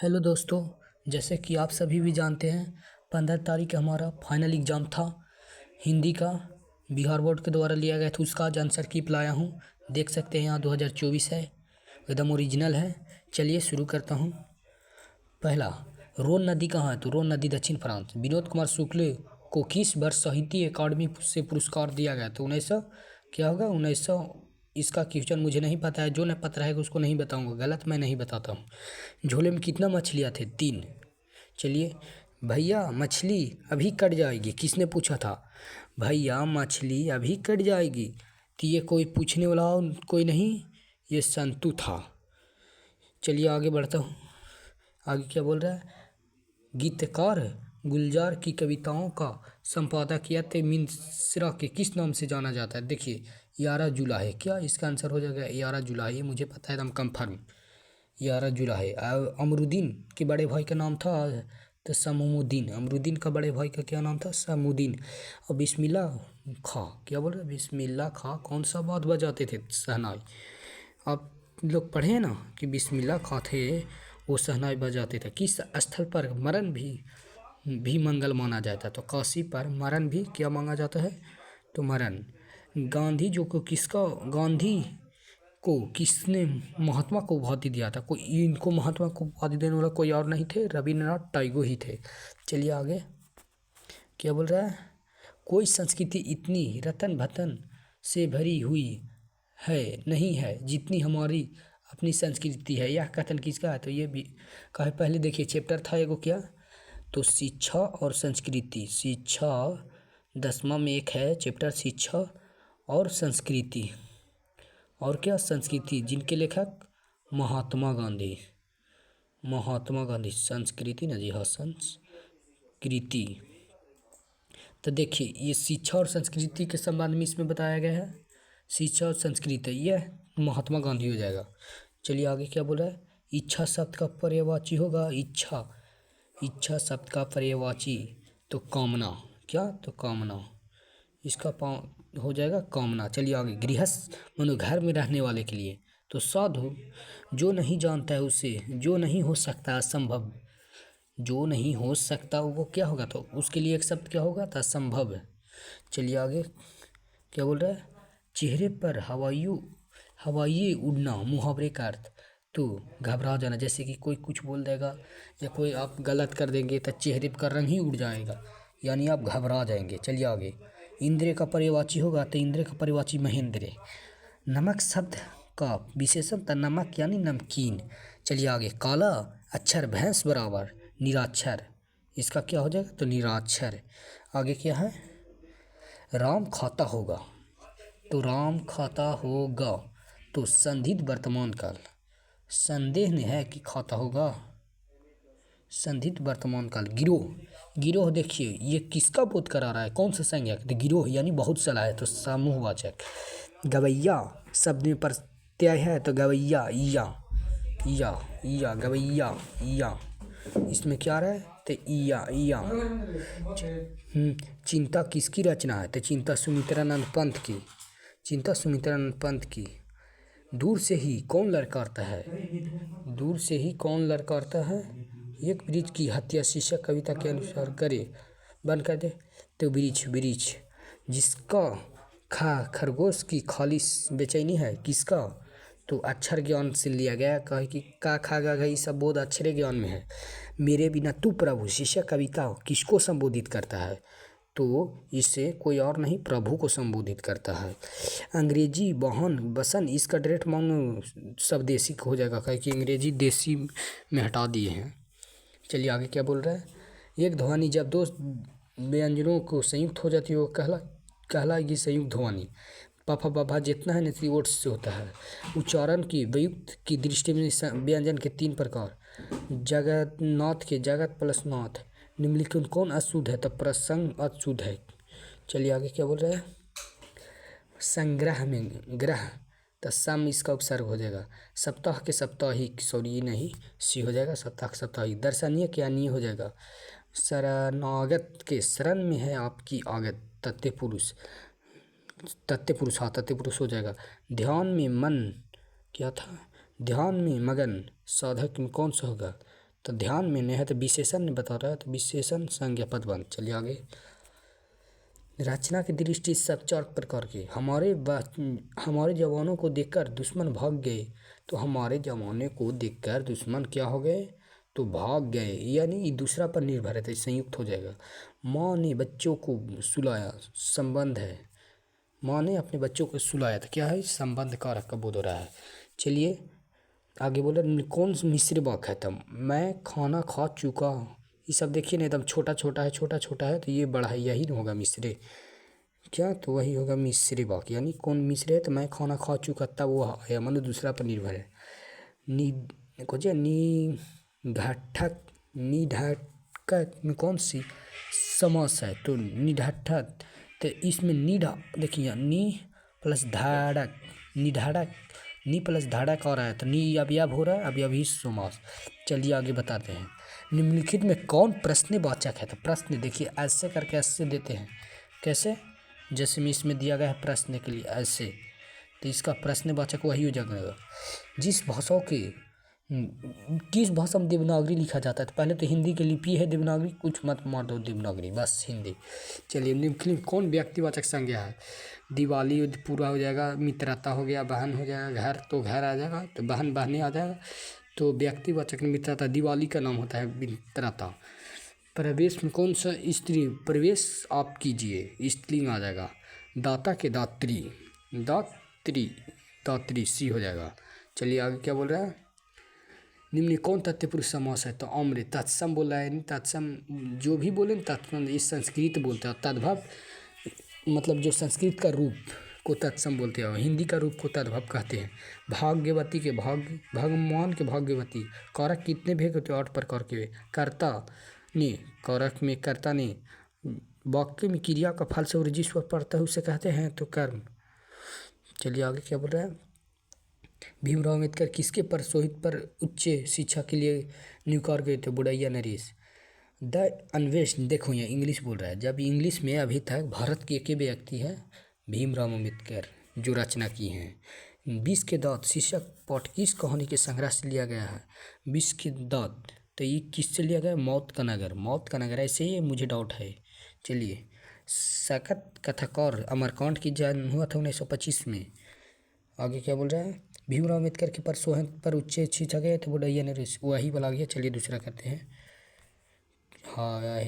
Hello दोस्तों। जैसे कि आप सभी भी जानते हैं 15 तारीख हमारा फाइनल एग्ज़ाम था हिंदी का। बिहार बोर्ड के द्वारा लिया गया था, उसका आज आंसर कीप लाया हूँ। देख सकते हैं यहाँ 2024 है, एकदम ओरिजिनल है। चलिए शुरू करता हूँ। पहला, रोन नदी कहाँ है? तो रोन नदी दक्षिण फ्रांस। विनोद कुमार शुक्ल को किस वर्ष साहित्य अकादमी से पुरस्कार दिया गया? तो 1900 क्या होगा 1900। इसका क्वेश्चन मुझे नहीं पता है, जो न पता रहेगा उसको नहीं बताऊंगा, गलत मैं नहीं बताता हूँ। झोले में कितना मछलियाँ थे? 3। चलिए, भैया मछली अभी कट जाएगी, किसने पूछा था? भैया मछली अभी कट जाएगी। तो ये कोई पूछने वाला कोई नहीं, ये संतु था। चलिए आगे बढ़ता हूँ। आगे क्या बोल रहा है? गीतकार गुलजार की कविताओं का संपादक यत्ते मिश्रा के किस नाम से जाना जाता है? देखिए, यारा जुलाहे। क्या इसका आंसर हो जाएगा? यारा जुलाहे, ये मुझे पता है एकदम कंफर्म। यारा जुलाहे। अमरुद्दीन के बड़े भाई का नाम था तो समूमुद्दीन। अमरुद्दीन का बड़े भाई का क्या नाम था? समूद्दीन। और बिस्मिल्ला खां, क्या बोल रहे? बिस्मिल्ला खां कौन सा बात बजाते थे? शहनाई। आप लोग पढ़े ना कि बिस्मिल्ला खां थे, वो शहनाई बजाते थे। किस स्थल पर मरण भी मंगल माना जाता है? तो काशी पर मरण भी क्या मांगा जाता है? तो मरण। गांधी जो को किसका गांधी को किसने महात्मा को उपाधि दिया था? कोई इनको महात्मा को उपाधि देने वाला कोई और नहीं थे, रविन्द्रनाथ टैगोर ही थे। चलिए आगे क्या बोल रहा है? कोई संस्कृति इतनी रतन भतन से भरी हुई है नहीं है जितनी हमारी अपनी संस्कृति है। यह कथन किसका है? तो ये भी कहा है। पहले देखिए चैप्टर था एगो क्या, तो शिक्षा और संस्कृति। शिक्षा 10वां में एक है चैप्टर, शिक्षा और संस्कृति। और क्या? संस्कृति। जिनके लेखक महात्मा गांधी। महात्मा गांधी। संस्कृति ना जी, हाँ संस्कृति। तो देखिए ये शिक्षा और संस्कृति के संबंध में इसमें बताया गया है। शिक्षा और संस्कृति, यह महात्मा गांधी हो जाएगा। चलिए आगे क्या बोल रहा है? इच्छा शब्द का पर्यायवाची होगा इच्छा। इच्छा शब्द का पर्यायवाची तो कामना। क्या? तो कामना। इसका हो जाएगा कामना। चलिए आगे। गृहस्थ मनो घर में रहने वाले के लिए तो साधु जो नहीं जानता है उसे जो नहीं हो सकता असंभव। जो नहीं हो सकता वो क्या होगा? तो उसके लिए एक शब्द क्या होगा? तो असंभव। चलिए आगे क्या बोल रहा है? चेहरे पर हवाई उड़ना मुहावरे का अर्थ तो घबरा जाना। जैसे कि कोई कुछ बोल देगा या कोई आप गलत कर देंगे तो चेहरे का रंग ही उड़ जाएगा, यानी आप घबरा जाएंगे। चलिए आगे। इंद्रिय का पर्यायवाची होगा तो इंद्रिय का पर्यायवाची महेंद्र। नमक शब्द का विशेषण था नमक यानी नमकीन। चलिए आगे। काला अक्षर भैंस बराबर निराक्षर, इसका क्या हो जाएगा? तो निराक्षर। आगे क्या है? राम खाता होगा तो राम खाता होगा तो संदिग्ध वर्तमान काल। संदेह में है कि खाता होगा, संदिग्ध वर्तमान काल। गिरोह। गिरोह देखिए ये किसका बोध करा रहा है? कौन सा संज्ञक? तो गिरोह यानी बहुत सारा है तो समूहवाचक। गवैया शब्द में प्रत्यय है तो गवैया या गवैया या। इसमें क्या आ रहा है? तो या। चिंता किसकी रचना है? तो चिंता सुमित्रानंद पंत की। चिंता सुमित्रानंद पंत की। दूर से ही कौन ललकारता है? दूर से ही कौन ललकारता है? एक वृक्ष की हत्या शीर्षक कविता के अनुसार करे। बंद कर दे। तो वृक्ष जिसका खरगोश की खालिश बेचैनी है, किसका? तो अक्षर ज्ञान से लिया गया। कहे कि का खा गा घई सब बोध अक्षर ज्ञान में है। मेरे बिना तू प्रभु शीर्षक कविता किसको संबोधित करता है? तो इससे कोई और नहीं, प्रभु को संबोधित करता है। अंग्रेजी वाहन बसन, इसका डायरेक्ट मानो स्वदेशी हो जाएगा, कहे कि अंग्रेजी देसी में हटा दिए हैं। चलिए आगे क्या बोल रहा है? एक ध्वनि जब दो व्यंजनों को संयुक्त हो जाती है वो कहलाएगी संयुक्त ध्वनि। पफा बफा जितना है ना ओट से होता है। उच्चारण की व्युक्त की दृष्टि में व्यंजन के 3 प्रकार। जगन्नाथ के जगत प्लस नाथ। निम्नलिखित कौन अशुद्ध है? तो प्रसंग अशुद्ध है। चलिए आगे क्या बोल रहे हैं? संग्रह में ग्रह तो सम इसका उपसर्ग हो जाएगा। सप्ताह के साप्ताहिक, सॉरी नहीं सी हो जाएगा, सप्ताह के साप्ताहिक। दर्शनीय क्या नी हो जाएगा। शरणागत के शरण में है आपकी आगत, तथ्य पुरुष हाँ तथ्य पुरुष हो जाएगा। ध्यान में मन क्या था? ध्यान में मगन साधक में कौन सा होगा? तो ध्यान में नहीं है तो विशेषण ने बता रहा है, तो विशेषण संज्ञा पद बन। चलिए आगे। रचना की दृष्टि से सब 4 प्रकार के। हमारे जवानों को देखकर दुश्मन भाग गए। तो हमारे जवानों को देखकर दुश्मन क्या हो गए, तो भाग गए, यानी ये दूसरा पर निर्भर है, तो संयुक्त हो जाएगा। माँ ने बच्चों को सुलाया, संबंध है। माँ ने अपने बच्चों को सुलाया, तो क्या है, संबंध कारक का बोध हो रहा है। चलिए आगे बोला, कौन सा मिश्र वाक्य है तब। मैं खाना खा चुका, ये सब देखिए ना एकदम छोटा छोटा है, छोटा छोटा है, तो ये बड़ा है, यही होगा मिश्रे क्या, तो वही होगा मिश्री वाक्य। यानी कौन मिश्र है, तो मैं खाना खा चुका, तब वो है, मतलब दूसरा पर निर्भर है। नी खोजे निघाटक, निढाटक में कौन सी समास है, तो निढाटक, तो इसमें निढा देखिए, नी प्लस धाड़क, निढाड़क, नी प्लस धाड़क आ रहा है, तो नी अवयव हो रहा है, अवयवी समास। चलिए आगे बताते हैं। निम्नलिखित में कौन प्रश्नवाचक है, तो प्रश्न देखिए ऐसे करके ऐसे देते हैं, कैसे, जैसे में इसमें दिया गया है प्रश्न के लिए ऐसे, तो इसका प्रश्नवाचक वही हो जाएगा। जिस भाषाओं के किस भाषा में देवनागरी लिखा जाता है, तो पहले तो हिंदी की लिपि है देवनागरी, कुछ मत मार दो देवनागरी, बस हिंदी। चलिए निम्नलिखित कौन व्यक्तिवाचक संज्ञा है। दिवाली पूरा हो जाएगा, मित्रता हो गया, बहन हो जाएगा, घर तो घर आ जाएगा, तो बहन बहने आ जाएगा, तो व्यक्तिवाचक मित्रता, दिवाली का नाम होता है मित्रता। प्रवेश में कौन सा स्त्री, प्रवेश आप कीजिए, स्त्रीलिंग आ जाएगा। दाता के दात्री, दात्री, दात्री सी हो जाएगा। चलिए आगे क्या बोल रहा है। निम्न कौन तत्पुरुष समास है, तो अम्र, तत्सम बोला है, नहीं तत्सम जो भी बोले तत्सम, इस संस्कृत बोलते हैं। तद्भव मतलब जो संस्कृत का रूप को तत्सम बोलते हैं, हिंदी का रूप को तद्भव कहते हैं। भाग्यवती के भगवान के भाग्यवती। कारक कितने भेद होते हैं, 8 प्रकार के। कर्ता ने, कारक में कर्ता ने, वाक्य में क्रिया का फल से जिस पर पड़ता है उसे कहते हैं तो कर्म। चलिए आगे क्या बोल रहा है। भीमराव अम्बेडकर किसके प्रोत्साहित पर उच्च शिक्षा के लिए न्यूयॉर्क गए थे, बुढ़ैया नरेश। द अन्वेषण, देखो यहाँ इंग्लिश बोल रहा है, जब इंग्लिश में अभी तक भारत के एक व्यक्ति है भीमराव अम्बेडकर जो रचना की हैं। 20 के दांत शीर्षक पोर्टुगीज कहानी के संग्रह से लिया गया है। 20 के दांत, तो ये किससे लिया गया, मौत का नगर, मौत का नगर, ऐसे ही मुझे डाउट है। चलिए सकत कथाकार अमरकांड की जन्म हुआ था 1925 में। आगे क्या बोल रहा है। भीमराव अम्बेडकर के प्रोत्साहन पर उच्च शिक्षा गए थे, बुढ़ैया नरेश, वही वाला गया। चलिए दूसरा करते हैं। हाँ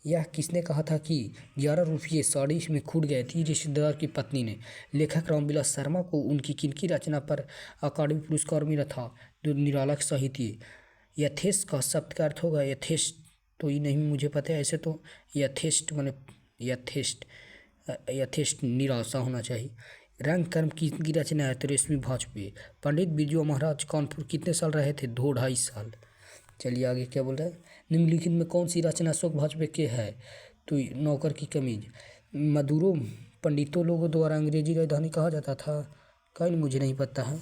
यह किसने कहा था कि 11 रुपये साड़ी में खूट गए थी, रिश्तेदार की पत्नी ने। लेखक रामविलास शर्मा को उनकी किनकी रचना पर अकादमी पुरस्कार मिला था, जो निराला साहित्य। यथेष्ट का शब्द का अर्थ होगा, यथेष्ट तो ये नहीं मुझे पता है, ऐसे तो यथेष्ट माने यथेष्ट निराशा होना चाहिए। रंग कर्म की रचना है, तो रेशमी वाजपेयी। पंडित बिरजू महाराज कानपुर कितने साल रहे थे, 2-2.5 साल। चलिए आगे क्या बोल रहा है। निम्नलिखित में कौन सी रचना अशोक वाजपेयी के है, तो नौकर की कमीज। मधुरो पंडितों लोगों द्वारा अंग्रेजी राजधानी कहा जाता था, कहीं मुझे नहीं पता है।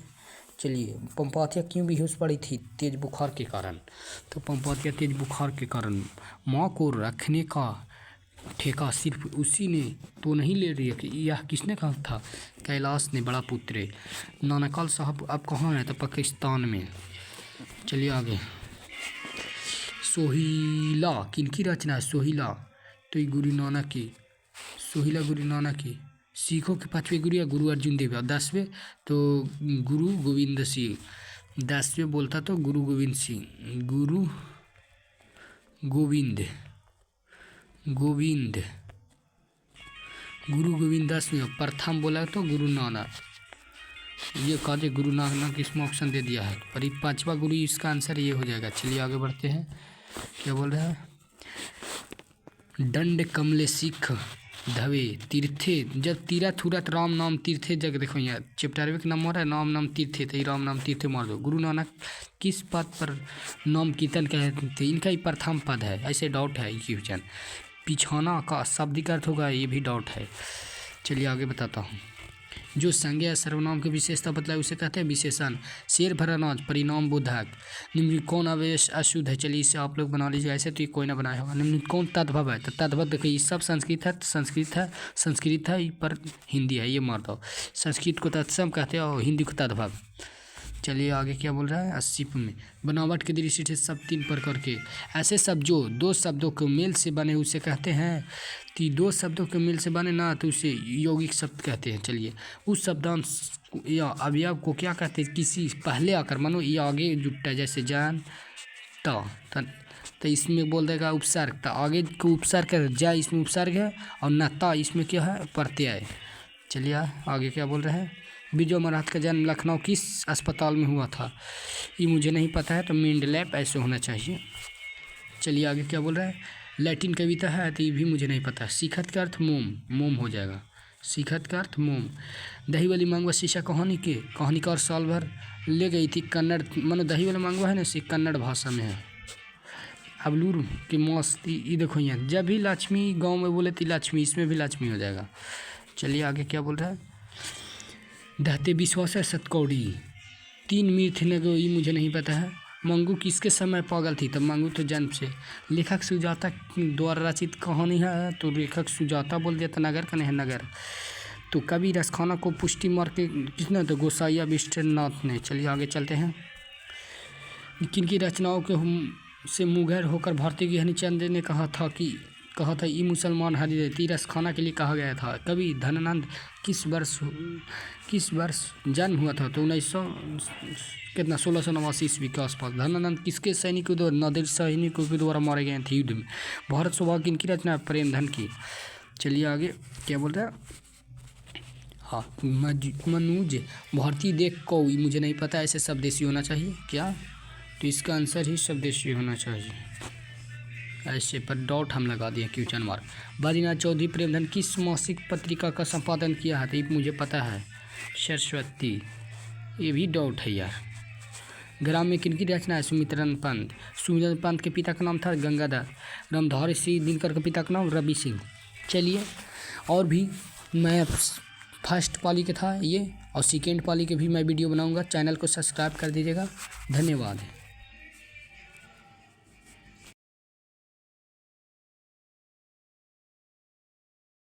चलिए पंपातिया क्यों बेहोश पड़ी थी, तेज बुखार के कारण। तो पंपातिया तेज बुखार के कारण। माँ को रखने का ठेका सिर्फ उसी ने तो नहीं ले रही है, यह किसने कहा था, कैलाश ने, बड़ा पुत्र। नानकाल साहब अब कहाँ है, तो पाकिस्तान में। चलिए आगे। सोहिला किनकी रचना है, सोहिला तो ये गुरु नानक की, सोहिला गुरु नानक की। सिखों के 5वें गुरु या गुरु अर्जुन देव, 10वें तो गुरु गोविंद सिंह, 10वें बोलता तो गुरु गोविंद सिंह, गुरु गोविंद 10वें। प्रथम बोला तो गुरु नानक, ये कहा जाए गुरु नानक, इसमें ऑप्शन दे दिया है, पर ये 5वां गुरु, इसका आंसर ये हो जाएगा। चलिए आगे बढ़ते हैं। क्या बोल रहा है। दंड कमले सिख धवे तीर्थे, जब तीरथ उरथ राम नाम तीर्थे जग, देखो यहाँ चैप्टर का नाम हो रहा है नाम तीर्थे, तो राम नाम तीर्थे मार दो। गुरु नानक किस पद पर नाम कीर्तन कहते थे, इनका ही प्रथम पद है, ऐसे डाउट है क्वेश्चन। पिछाना का शाब्दिक अर्थ होगा, ये भी डाउट है। चलिए आगे बताता हूँ। जो संज्ञा सर्वनाम की विशेषता बतलाए उसे कहते हैं विशेषण। शेर भर अनाज परिणाम बोधक। निम्न कौन अवयव अशुद्ध है, चलिए इसे आप लोग बना लीजिए, ऐसे तो ये कोई ना बनाया होगा। निम्न कौन तद्भव है, तो तद्भव देखिए ये सब संस्कृत है पर हिंदी है, ये मार दो। संस्कृत को तत्सम कहते हैं और हिंदी को तद्भव। चलिए आगे क्या बोल रहा है। 80 में बनावट के दृष्टि से सब 3 प्रकार के ऐसे शब्द जो 2 शब्दों के मेल से बने उसे कहते हैं। कि 2 शब्दों के मेल से बने ना तो उसे यौगिक शब्द कहते हैं। चलिए उस शब्दांश या अवयव को क्या कहते हैं, किसी पहले आकर मानो ये आगे जुटता है, जैसे जान तो इसमें बोल देगा उपसर्ग। तो आगे को उपसर्ग है, जा इसमें उपसर्ग है और नता इसमें क्या है, प्रत्यय। चलिए आगे क्या बोल रहे हैं। बिरजू महाराज का जन्म लखनऊ किस अस्पताल में हुआ था, ये मुझे नहीं पता है, तो मेंडलेप ऐसे होना चाहिए। चलिए आगे क्या बोल रहा है। लैटिन कविता है तो ये भी मुझे नहीं पता। शिखत का अर्थ मोम, मोम हो जाएगा। शिखत का अर्थ मोम। दही वाली मांगवा शीशा कहानीकार साल भर ले गई थी कन्नड़, मानो दही वाला मांगवा है ना, से कन्नड़ भाषा में है। अबलूर की मौत, ये देखो यहाँ जब भी लक्ष्मी गांव में बोले थी लक्ष्मी, इसमें भी लक्ष्मी हो जाएगा। चलिए आगे क्या बोल रहा है। दहते विश्वास है सतकौड़ी 3 मीर थे न गो, ये मुझे नहीं पता है। मंगू किसके समय पागल थी, तब मंगू तो जन्म से। लेखक सुजाता द्वारा रचित कहानी है, तो लेखक सुजाता बोल दिया, तो नगर का नहीं है नगर। तो कवि रसखाना को पुष्टि मार के किसने, तो गोसाइया विष्णुनाथ ने। चलिए आगे चलते हैं। किनकी रचनाओं के से मुगहर होकर भारतीय ध्यानचंद ने कहा था ये मुसलमान हरी तीरस खाना के लिए कहा गया था। कवि धनानंद किस वर्ष जन्म हुआ था, तो 1689 ईस्वी के आसपास। धनानंद किसके सैनिकों द्वारा, नादिर सैनिकों के द्वारा मारे गए थे युद्ध में। भारत सौभाग्य किनकी रचना, प्रेमधन की। चलिए आगे क्या बोल रहा है। हाँ, मनुज भारतीय देख को, मुझे नहीं पता, ऐसे स्वदेशी होना चाहिए क्या, तो इसका आंसर ही स्वदेशी होना चाहिए। ऐसे पर डॉट हम लगा दिए, क्वेश्चन मार्क। बद्रीनाथ चौधरी प्रेमधन किस मासिक पत्रिका का संपादन किया है, तो ये मुझे पता है, सरस्वती। ये भी डॉट है यार। ग्राम में किनकी रचना है, सुमित्रन पंत। सुमित्रन पंत के पिता का नाम था गंगाधर। रामधारी सिंह दिनकर के पिता का नाम रवि सिंह। चलिए और भी मैं फर्स्ट पाली के था ये, और सेकेंड पाली के भी मैं वीडियो बनाऊंगा। चैनल को सब्सक्राइब कर दीजिएगा। धन्यवाद।